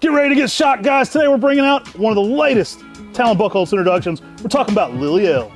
Get ready to get shocked, guys. Today we're bringing out one of the latest Talon Buckholz introductions. We're talking about Lily L.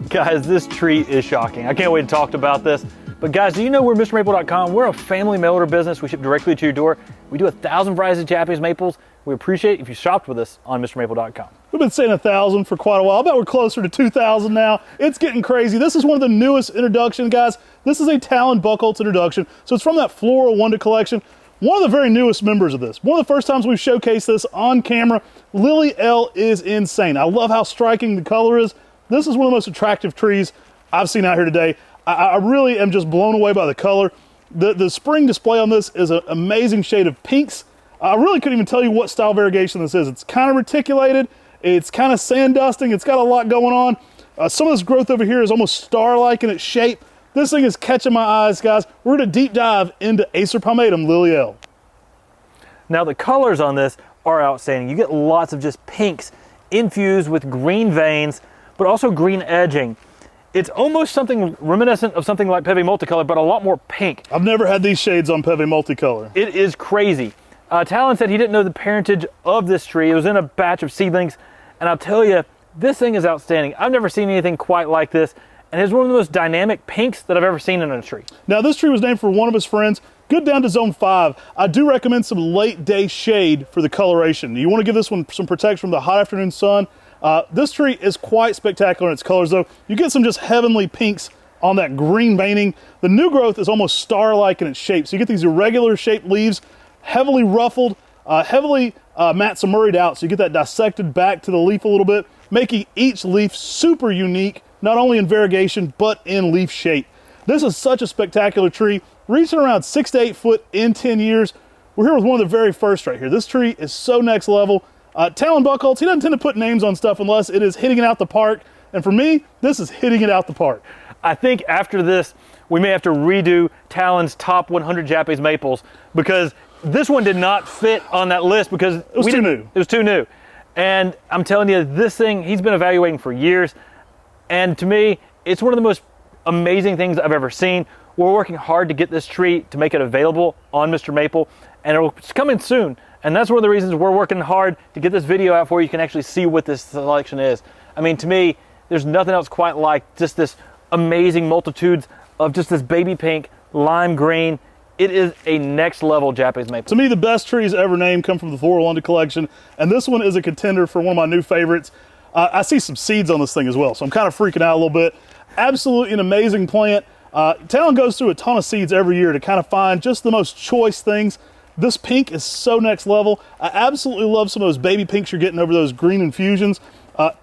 Guys, this tree is shocking. I can't wait to talk about this. But guys, do you know we're MrMaple.com? We're a family mail order business. We ship directly to your door. We do 1,000 varieties of Japanese maples. We appreciate if you shopped with us on MrMaple.com. We've been saying 1,000 for quite a while. I bet we're closer to 2,000 now. It's getting crazy. This is one of the newest introductions, guys. This is a Talon Buckholz introduction. So it's from that Floral Wonder collection. One of the very newest members of this. One of the first times we've showcased this on camera. Lily L is insane. I love how striking the color is. This is one of the most attractive trees I've seen out here today. I really am just blown away by the color. The spring display on this is an amazing shade of pinks. I really couldn't even tell you what style variegation this is. It's kind of reticulated. It's kind of sand dusting. It's got a lot going on. Some of this growth over here is almost star-like in its shape. This thing is catching my eyes, guys. We're gonna deep dive into Acer Palmatum Lily L. Now the colors on this are outstanding. You get lots of just pinks infused with green veins, but also green edging. It's almost something reminiscent of something like Peve Multicolor, but a lot more pink. I've never had these shades on Peve Multicolor. It is crazy. Talon said he didn't know the parentage of this tree. It was in a batch of seedlings, and I'll tell you, this thing is outstanding. I've never seen anything quite like this, and it's one of the most dynamic pinks that I've ever seen in a tree. Now this tree was named for one of his friends, good down to zone 5. I do recommend some late day shade for the coloration. You want to give this one some protection from the hot afternoon sun. This tree is quite spectacular in its colors though. You get some just heavenly pinks on that green veining. The new growth is almost star-like in its shape. So you get these irregular shaped leaves, heavily ruffled, heavily matsamuried out. So you get that dissected back to the leaf a little bit, making each leaf super unique, not only in variegation, but in leaf shape. This is such a spectacular tree, reaching around 6 to 8 foot in 10 years. We're here with one of the very first right here. This tree is so next level. Talon Buckholz, he doesn't tend to put names on stuff unless it is hitting it out the park. And for me, this is hitting it out the park. I think after this, we may have to redo Talon's top 100 Japanese maples because this one did not fit on that list because it was too new. It was too new. And I'm telling you, this thing, he's been evaluating for years. And to me, it's one of the most amazing things I've ever seen. We're working hard to get this tree to make it available on Mr. Maple, and it's coming soon. And that's one of the reasons we're working hard to get this video out for you. You can actually see what this selection is. I mean, to me, there's nothing else quite like just this amazing multitudes of just this baby pink, lime green. It is a next level Japanese maple. To me, the best trees ever named come from the Floral Wonder collection, and this one is a contender for one of my new favorites. I see some seeds on this thing as well, so I'm kind of freaking out a little bit. Absolutely an amazing plant. Talon goes through a ton of seeds every year to kind of find just the most choice things. This pink is so next level. I absolutely love some of those baby pinks you're getting over those green infusions.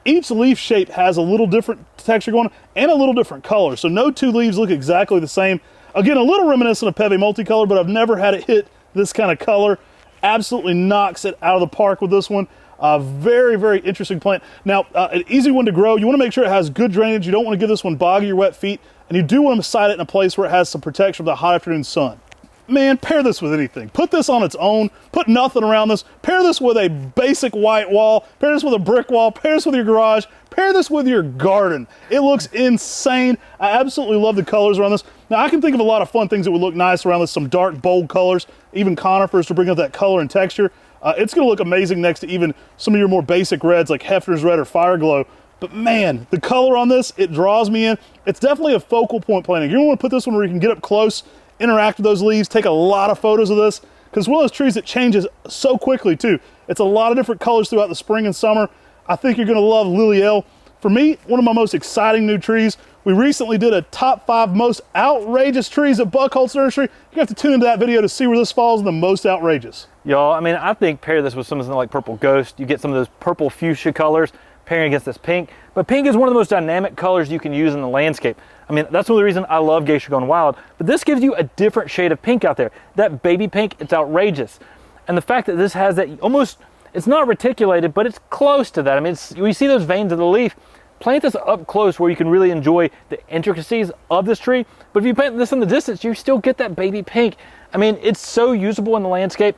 Each leaf shape has a little different texture going on and a little different color. So no two leaves look exactly the same. Again, a little reminiscent of Peve Multicolor, but I've never had it hit this kind of color. Absolutely knocks it out of the park with this one. Very, very interesting plant. Now, an easy one to grow. You want to make sure it has good drainage. You don't want to give this one boggy or wet feet. And you do want to site it in a place where it has some protection from the hot afternoon sun. Man, pair this with anything. Put this on its own. Put nothing around this. Pair this with a basic white wall. Pair this with a brick wall. Pair this with your garage. Pair this with your garden. It looks insane. I absolutely love the colors around this. Now, I can think of a lot of fun things that would look nice around this. Some dark, bold colors. Even conifers to bring out that color and texture. It's going to look amazing next to even some of your more basic reds like Hefner's Red or Fire Glow. But man, the color on this, it draws me in. It's definitely a focal point planting. You're going to want to put this one where you can get up close, interact with those leaves, take a lot of photos of this, because it's one of those trees that changes so quickly too. It's a lot of different colors throughout the spring and summer. I think you're gonna love Lily L. For me, one of my most exciting new trees. We recently did a top 5 most outrageous trees at Buckholz Nursery. You have to tune into that video to see where this falls in the most outrageous. Y'all, I mean, I think pair this with something like Purple Ghost. You get some of those purple fuchsia colors pairing against this pink. But pink is one of the most dynamic colors you can use in the landscape. I mean, that's one of the reasons I love Geisha Gone Wild, but this gives you a different shade of pink out there. That baby pink, it's outrageous. And the fact that this has that almost, it's not reticulated, but it's close to that. I mean, you see those veins of the leaf. Plant this up close where you can really enjoy the intricacies of this tree. But if you plant this in the distance, you still get that baby pink. I mean, it's so usable in the landscape,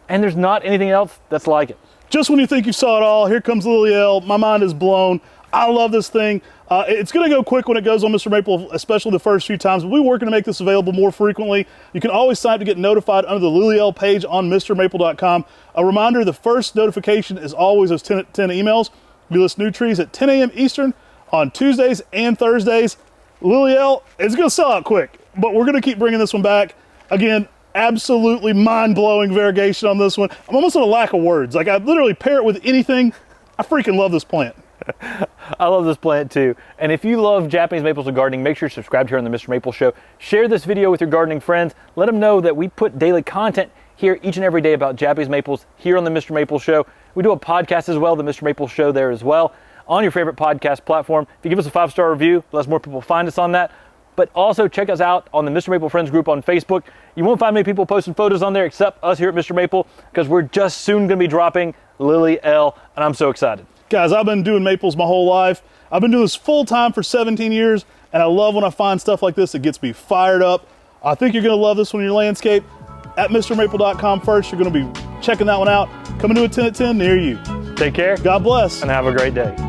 and there's not anything else that's like it. Just when you think you saw it all, here comes Lily L. My mind is blown. I love this thing. It's going to go quick when it goes on Mr. Maple, especially the first few times. But we're working to make this available more frequently. You can always sign up to get notified under the Lily L page on MrMaple.com. A reminder, the first notification is always those 10 emails. We list new trees at 10 a.m. Eastern on Tuesdays and Thursdays. Lily L, it's going to sell out quick, but we're going to keep bringing this one back. Again, absolutely mind-blowing variegation on this one. I'm almost at a lack of words. Like, I literally pair it with anything. I freaking love this plant. I love this plant too. And if you love Japanese maples and gardening, make sure you subscribe here on the Mr. Maple Show. Share this video with your gardening friends. Let them know that we put daily content here each and every day about Japanese maples here on the Mr. Maple Show. We do a podcast as well, the Mr. Maple Show there as well, on your favorite podcast platform. If you give us a 5-star review, let more people find us on that. But also check us out on the Mr. Maple Friends group on Facebook. You won't find many people posting photos on there except us here at Mr. Maple, because we're just soon going to be dropping Lily L, and I'm so excited. Guys, I've been doing maples my whole life. I've been doing this full time for 17 years, and I love when I find stuff like this. It gets me fired up. I think you're going to love this one in your landscape. At MrMaple.com first, you're going to be checking that one out. Coming to a 10 at 10 near you. Take care. God bless. And have a great day.